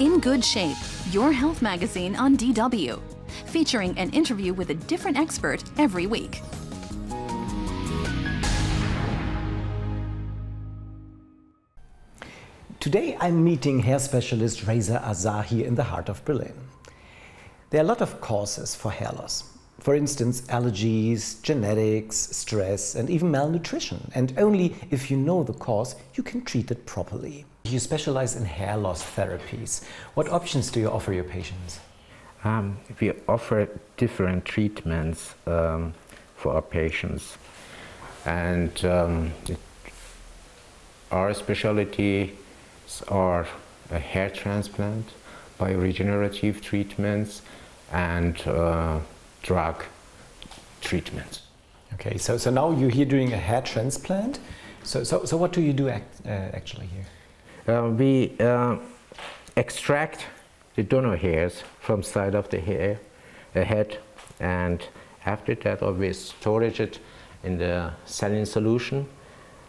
In Good Shape, your health magazine on DW, featuring an interview with a different expert every week. Today I'm meeting hair specialist Reza Azar here in the heart of Berlin. There are a lot of causes for hair loss. For instance, allergies, genetics, stress and even malnutrition. And only if you know the cause, you can treat it properly. You specialize in hair loss therapies. What options do you offer your patients? We offer different treatments for our patients. And our specialties are a hair transplant, bioregenerative treatments, and drug treatments. Okay, so now you're here doing a hair transplant. So what do you do actually here? We extract the donor hairs from side of the head, and after that we storage it in the saline solution,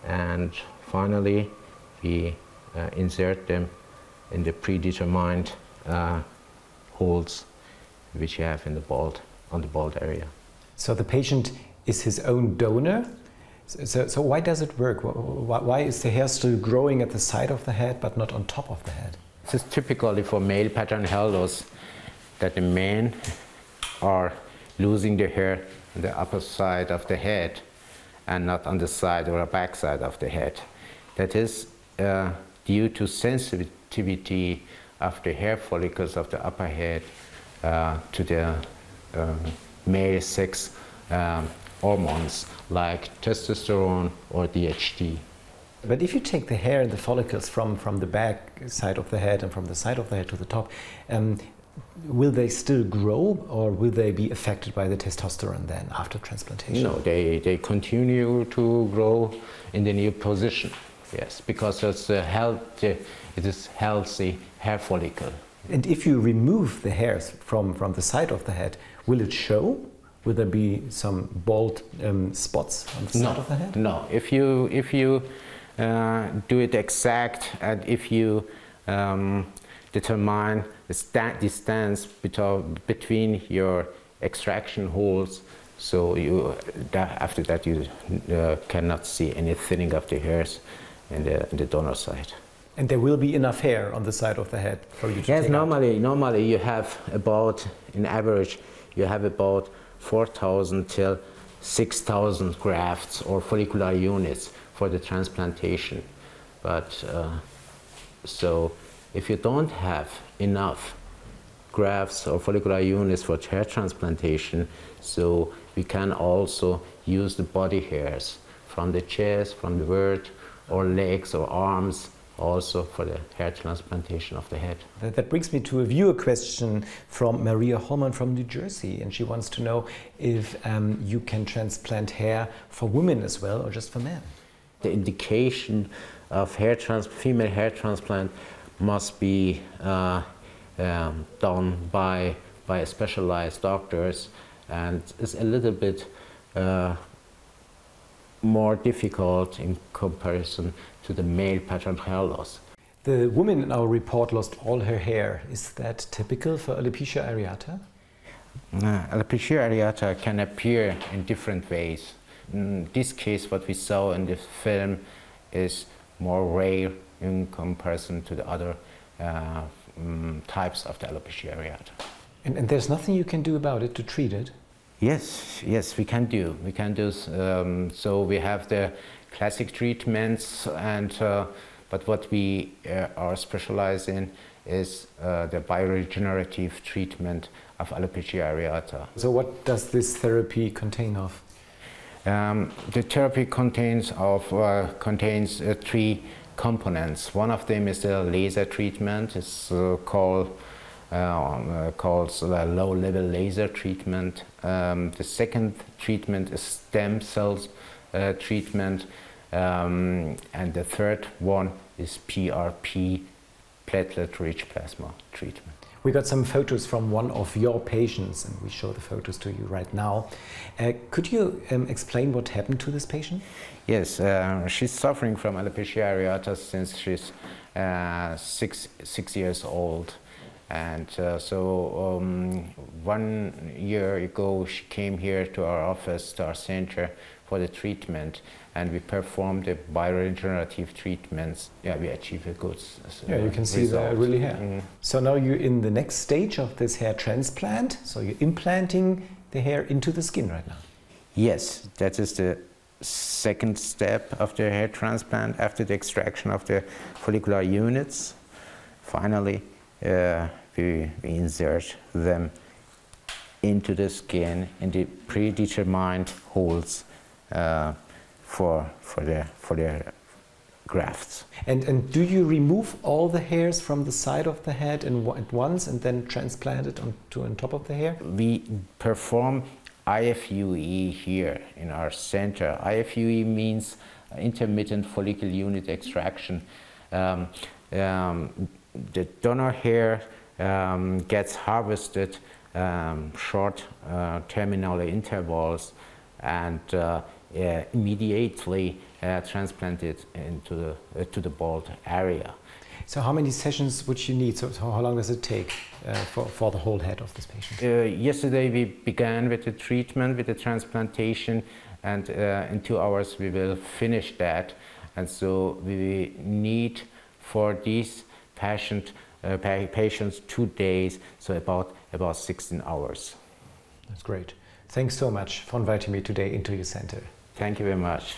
and finally we insert them in the predetermined holes which you have in the on the bald area. So the patient is his own donor. So why does it work? Why is the hair still growing at the side of the head but not on top of the head? This is typically for male pattern hair loss, that the men are losing the hair on the upper side of the head and not on the side or back side of the head. That is due to sensitivity of the hair follicles of the upper head to the male sex hormones like testosterone or DHT. But if you take the hair and the follicles from the back side of the head and from the side of the head to the top, will they still grow, or will they be affected by the testosterone then after transplantation? No, they continue to grow in the new position. Yes, because it is healthy hair follicle. And if you remove the hairs from the side of the head, will it show? Will there be some bald spots on the side of the head? No, if you do it exact, and if you determine the distance between your extraction holes, so after that you cannot see any thinning of the hairs in the donor side. And there will be enough hair on the side of the head for you to take out? Normally you have about, in average, you have about 4,000 till 6,000 grafts or follicular units for the transplantation. But so if you don't have enough grafts or follicular units for hair transplantation, so we can also use the body hairs from the chest, from the vert, or legs or arms, also for the hair transplantation of the head. That brings me to a viewer question from Maria Holman from New Jersey, and she wants to know if you can transplant hair for women as well, or just for men? The indication of female hair transplant must be done by specialized doctors, and it's a little bit more difficult in comparison to the male pattern hair loss. The woman in our report lost all her hair. Is that typical for alopecia areata? Alopecia areata can appear in different ways. In this case, what we saw in the film is more rare in comparison to the other types of the alopecia areata. And there's nothing you can do about it to treat it? Yes, we can do. So we have the classic treatments, but what we are specialized in is the bioregenerative treatment of alopecia areata. So what does this therapy contain of? The therapy contains three components. One of them is the laser treatment. It's called low-level laser treatment. The second treatment is stem cells treatment, and the third one is PRP, platelet-rich plasma treatment. We got some photos from one of your patients, and we show the photos to you right now. Could you explain what happened to this patient? Yes, she's suffering from alopecia areata since she's 6 years old. And so 1 year ago she came here to our office, to our center, for the treatment, and we performed the bioregenerative treatments. Yeah, we achieved a good yeah, you can see the really hair. Mm. So now you're in the next stage of this hair transplant, so you're implanting the hair into the skin right now. Yes, that is the second step of the hair transplant after the extraction of the follicular units. Finally, we insert them into the skin in the predetermined holes for the grafts. And do you remove all the hairs from the side of the head at once and then transplant it on top of the hair? We perform IFUE here in our center. IFUE means intermittent follicle unit extraction. The donor hair gets harvested short terminal intervals and immediately transplanted into the bald area. So how many sessions would you need? So how long does it take for the whole head of this patient? Yesterday we began with the treatment, with the transplantation, and in 2 hours we will finish that. And so we need for these patients 2 days, so about 16 hours. That's great. Thanks so much for inviting me today into your center. Thank you very much.